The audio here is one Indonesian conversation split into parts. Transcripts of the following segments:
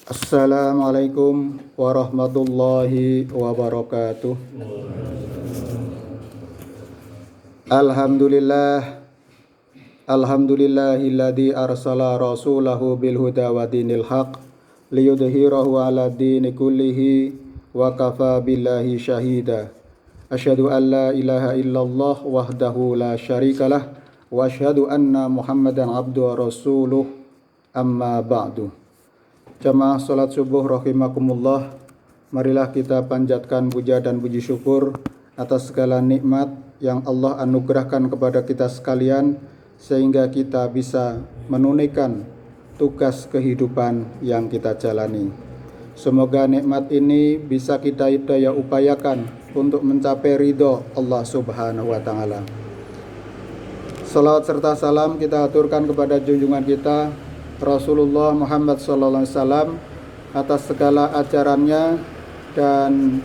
Assalamualaikum warahmatullahi wabarakatuh. Alhamdulillah, alhamdulillahilladzi arsala rasulahu bil huda wa dinil haq liyudhhirahu ala dini kullihi wa kafa billahi syahida. Asyhadu an la ilaha illallah wahdahu la syarikalah wa asyhadu anna Muhammadan abduhu wa rasuluh, amma ba'du. Jamaah salat subuh rahimakumullah, marilah kita panjatkan puja dan puji syukur atas segala nikmat yang Allah anugerahkan kepada kita sekalian sehingga kita bisa menunaikan tugas kehidupan yang kita jalani. Semoga nikmat ini bisa kita daya upayakan untuk mencapai ridho Allah Subhanahu wa taala. Salawat serta salam kita aturkan kepada junjungan kita Rasulullah Muhammad SAW atas segala ajarannya dan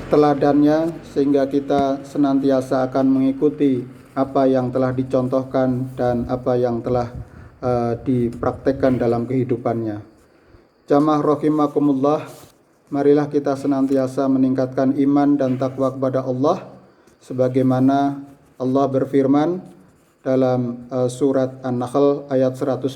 teladannya, sehingga kita senantiasa akan mengikuti apa yang telah dicontohkan dan apa yang telah dipraktekkan dalam kehidupannya. Jamaah rahimakumullah, marilah kita senantiasa meningkatkan iman dan takwa kepada Allah sebagaimana Allah berfirman dalam surat An-Nahl ayat 128,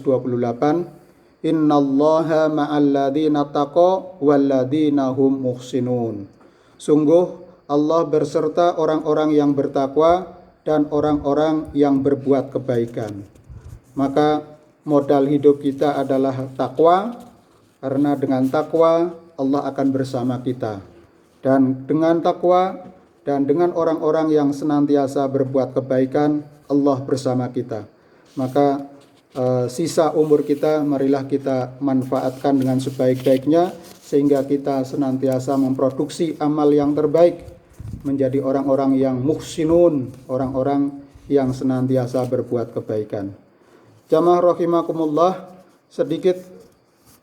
innallaha ma'al ladzina taqaw wal ladzina hum muhsinun. Sungguh Allah berserta orang-orang yang bertakwa dan orang-orang yang berbuat kebaikan. Maka modal hidup kita adalah takwa, karena dengan takwa Allah akan bersama kita. Dan dengan takwa dan dengan orang-orang yang senantiasa berbuat kebaikan, Allah bersama kita. Maka sisa umur kita marilah kita manfaatkan dengan sebaik-baiknya sehingga kita senantiasa memproduksi amal yang terbaik, menjadi orang-orang yang muhsinun, orang-orang yang senantiasa berbuat kebaikan. Jamaah rahimakumullah, sedikit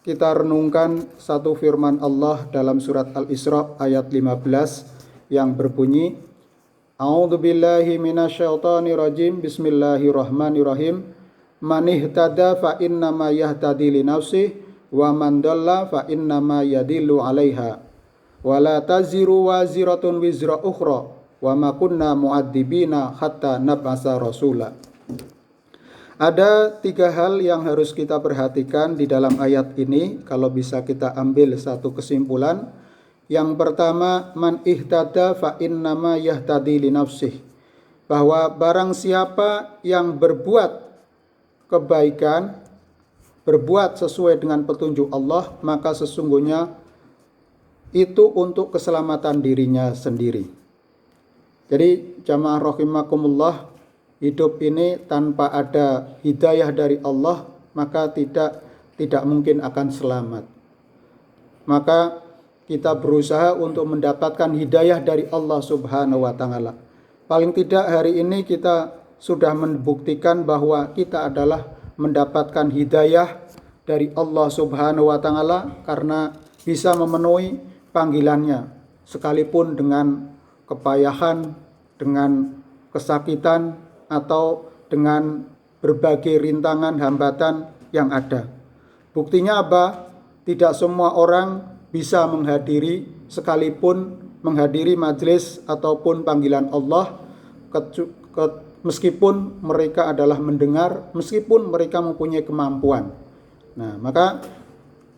kita renungkan satu firman Allah dalam surat Al-Isra ayat 15 yang berbunyi, A'udzubillahi minasyaitonir rajim. Bismillahirrahmanirrahim. Man ihtada fa innama yahtadi li nafsihi wa man dalla fa innama yadillu 'alaiha. Wa la taziru waziratun wizra ukhra wa ma kunna mu'adzibina hatta nab'asa rasula. Ada 3 hal yang harus kita perhatikan di dalam ayat ini kalau bisa kita ambil satu kesimpulan. Yang pertama, man ihtada fa innama yahtadi li nafsih, bahwa barang siapa yang berbuat kebaikan, berbuat sesuai dengan petunjuk Allah, maka sesungguhnya itu untuk keselamatan dirinya sendiri. Jadi jamaah rahimakumullah, hidup ini tanpa ada hidayah dari Allah maka tidak mungkin akan selamat. Maka kita berusaha untuk mendapatkan hidayah dari Allah Subhanahu wa taala. Paling tidak hari ini kita sudah membuktikan bahwa kita adalah mendapatkan hidayah dari Allah Subhanahu wa taala karena bisa memenuhi panggilannya, sekalipun dengan kepayahan, dengan kesakitan, atau dengan berbagai rintangan hambatan yang ada. Buktinya apa? Tidak semua orang bisa menghadiri, sekalipun menghadiri majelis ataupun panggilan Allah, meskipun mereka adalah mendengar, meskipun mereka mempunyai kemampuan. Nah, maka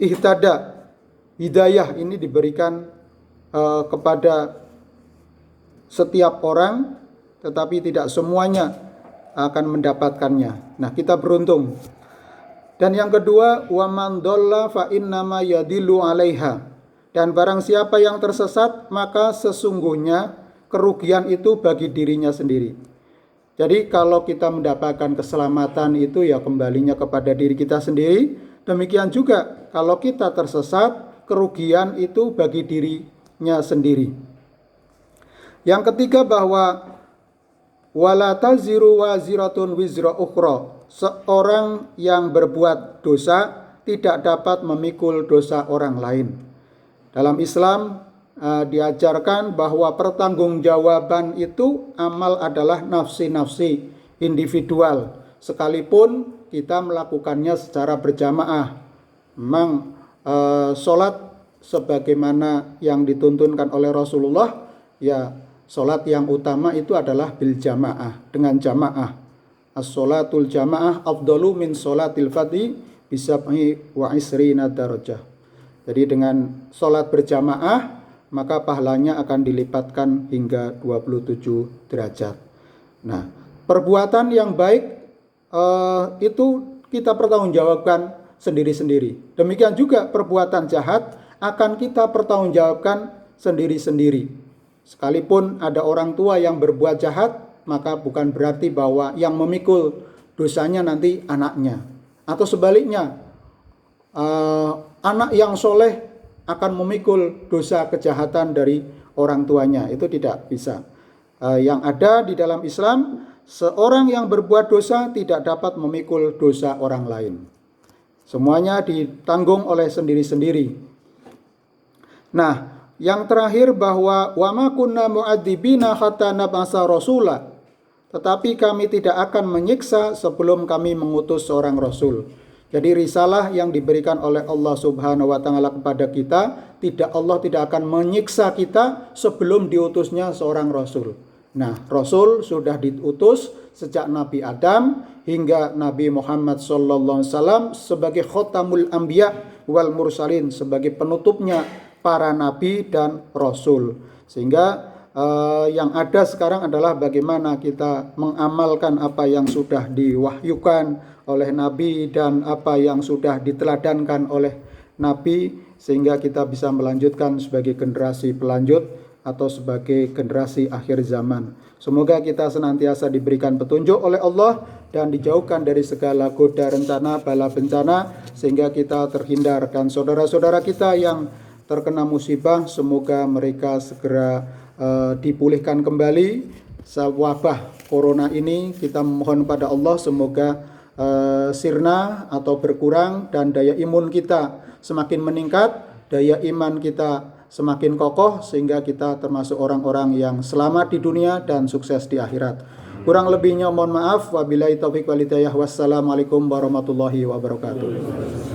ihtada, hidayah ini diberikan kepada setiap orang, tetapi tidak semuanya akan mendapatkannya. Nah, kita beruntung. Dan yang kedua, wa man dhalla fa innama yadillu 'alaiha. Dan barang siapa yang tersesat, maka sesungguhnya kerugian itu bagi dirinya sendiri. Jadi kalau kita mendapatkan keselamatan itu ya kembalinya kepada diri kita sendiri. Demikian juga kalau kita tersesat, kerugian itu bagi dirinya sendiri. Yang ketiga, bahwa wala taziru waziratun wizra ukhra. Seorang yang berbuat dosa tidak dapat memikul dosa orang lain. Dalam Islam diajarkan bahwa pertanggungjawaban itu amal adalah nafsi-nafsi individual, sekalipun kita melakukannya secara berjamaah. Memang sholat sebagaimana yang dituntunkan oleh Rasulullah, ya sholat yang utama itu adalah bil jamaah, dengan jamaah. As-sholatul jamaah afdalu min sholatil fadhi bisab'i wa isrina darajah. Jadi dengan sholat berjamaah maka pahalanya akan dilipatkan hingga 27 derajat. Nah, perbuatan yang baik itu kita pertanggungjawabkan sendiri-sendiri. Demikian juga perbuatan jahat akan kita pertanggungjawabkan sendiri-sendiri. Sekalipun ada orang tua yang berbuat jahat, maka bukan berarti bahwa yang memikul dosanya nanti anaknya. Atau sebaliknya, anak yang soleh akan memikul dosa kejahatan dari orang tuanya. Itu tidak bisa. Yang ada di dalam Islam, seorang yang berbuat dosa tidak dapat memikul dosa orang lain. Semuanya ditanggung oleh sendiri-sendiri. Nah, yang terakhir bahwa wa ma kunna mu'adzibina hatta nab'atsa rasula. Tetapi kami tidak akan menyiksa sebelum kami mengutus seorang rasul. Jadi risalah yang diberikan oleh Allah Subhanahu wa taala kepada kita, Allah tidak akan menyiksa kita sebelum diutusnya seorang rasul. Nah, Rasul sudah diutus sejak Nabi Adam hingga Nabi Muhammad SAW sebagai khotamul anbiya wal mursalin, sebagai penutupnya para nabi dan rasul. Sehingga yang ada sekarang adalah bagaimana kita mengamalkan apa yang sudah diwahyukan oleh Nabi dan apa yang sudah diteladankan oleh Nabi, sehingga kita bisa melanjutkan sebagai generasi pelanjut atau sebagai generasi akhir zaman. Semoga kita senantiasa diberikan petunjuk oleh Allah dan dijauhkan dari segala goda rencana bala bencana, sehingga kita terhindar. Dan saudara-saudara kita yang terkena musibah, semoga mereka segera dipulihkan kembali. Wabah corona ini kita memohon pada Allah semoga sirna atau berkurang dan daya imun kita semakin meningkat, daya iman kita semakin kokoh, sehingga kita termasuk orang-orang yang selamat di dunia dan sukses di akhirat. Kurang lebihnya mohon maaf. Wabillahi taufiq wal hidayah. Wassalamualaikum warahmatullahi wabarakatuh.